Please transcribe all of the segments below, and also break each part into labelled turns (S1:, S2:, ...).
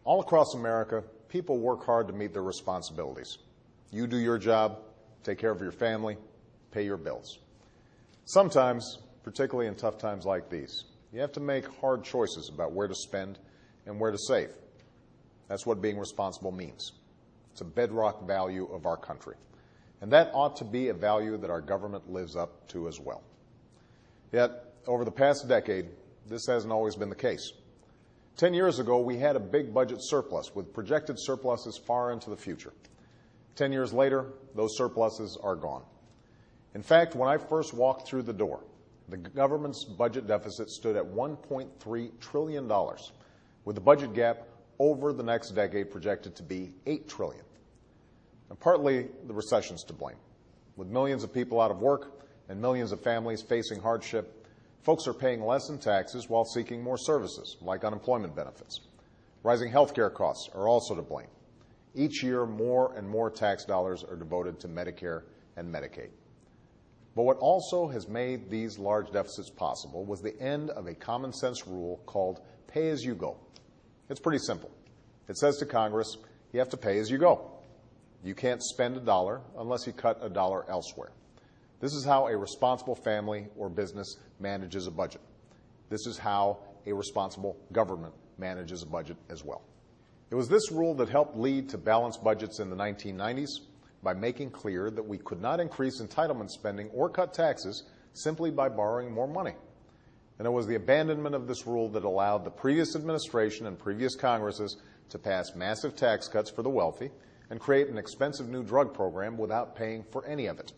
S1: All across America, people work hard to meet their responsibilities. You do your job, take care of your family, pay your bills. Sometimes, particularly in tough times like these, you have to make hard choices about where to spend and where to save. That's what being responsible means. It's a bedrock value of our country. And that ought to be a value that our government lives up to as well. Yet, over the past decade, this hasn't always been the case. 10 years ago, we had a big budget surplus with projected surpluses far into the future. 10 years later, those surpluses are gone. In fact, when I first walked through the door, the government's budget deficit stood at $1.3 trillion, with the budget gap over the next decade projected to be $8 trillion. And partly the recession's to blame. With millions of people out of work and millions of families facing hardship, folks are paying less in taxes while seeking more services, like unemployment benefits. Rising health care costs are also to blame. Each year, more and more tax dollars are devoted to Medicare and Medicaid. But what also has made these large deficits possible was the end of a common sense rule called pay as you go. It's pretty simple. It says to Congress, you have to pay as you go. You can't spend a dollar unless you cut a dollar elsewhere. This is how a responsible family or business manages a budget. This is how a responsible government manages a budget as well. It was this rule that helped lead to balanced budgets in the 1990s by making clear that we could not increase entitlement spending or cut taxes simply by borrowing more money. And it was the abandonment of this rule that allowed the previous administration and previous Congresses to pass massive tax cuts for the wealthy and create an expensive new drug program without paying for any of it.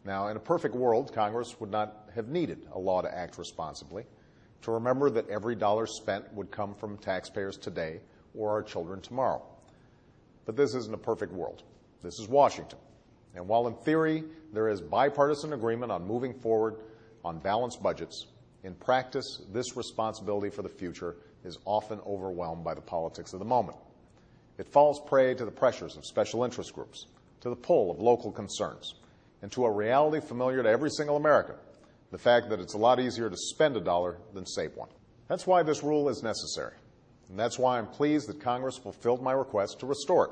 S1: Now, in a perfect world, Congress would not have needed a law to act responsibly, to remember that every dollar spent would come from taxpayers today or our children tomorrow. But this isn't a perfect world. This is Washington. And while in theory there is bipartisan agreement on moving forward on balanced budgets, in practice, this responsibility for the future is often overwhelmed by the politics of the moment. It falls prey to the pressures of special interest groups, to the pull of local concerns, and to a reality familiar to every single American, the fact that it's a lot easier to spend a dollar than save one. That's why this rule is necessary, and that's why I'm pleased that Congress fulfilled my request to restore it.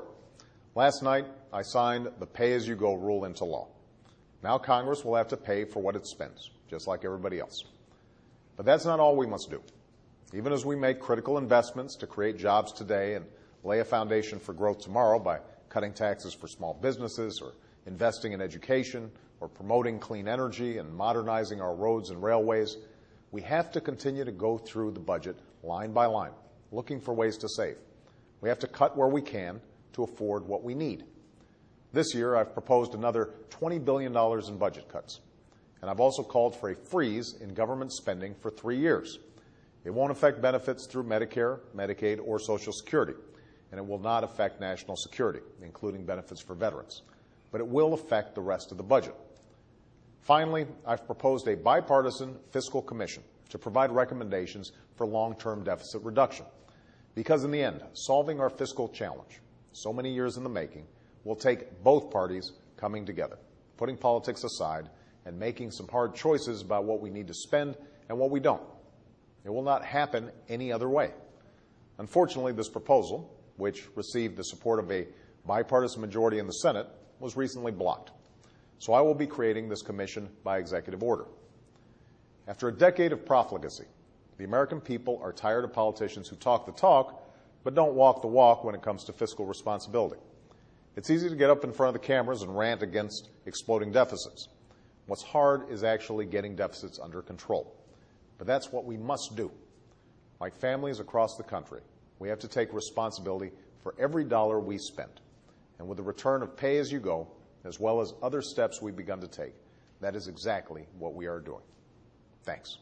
S1: Last night, I signed the pay-as-you-go rule into law. Now Congress will have to pay for what it spends, just like everybody else. But that's not all we must do. Even as we make critical investments to create jobs today and lay a foundation for growth tomorrow by cutting taxes for small businesses or investing in education or promoting clean energy and modernizing our roads and railways, we have to continue to go through the budget line by line, looking for ways to save. We have to cut where we can to afford what we need. This year, I've proposed another $20 billion in budget cuts, and I've also called for a freeze in government spending for 3 years. It won't affect benefits through Medicare, Medicaid, or Social Security, and it will not affect national security, including benefits for veterans, but it will affect the rest of the budget. Finally, I've proposed a bipartisan fiscal commission to provide recommendations for long-term deficit reduction, because in the end, solving our fiscal challenge, so many years in the making, will take both parties coming together, putting politics aside, and making some hard choices about what we need to spend and what we don't. It will not happen any other way. Unfortunately, this proposal, which received the support of a bipartisan majority in the Senate, was recently blocked. So I will be creating this commission by executive order. After a decade of profligacy, the American people are tired of politicians who talk the talk but don't walk the walk when it comes to fiscal responsibility. It's easy to get up in front of the cameras and rant against exploding deficits. What's hard is actually getting deficits under control. But that's what we must do. Like families across the country, we have to take responsibility for every dollar we spend. And with the return of pay-as-you-go, as well as other steps we've begun to take, that is exactly what we are doing. Thanks.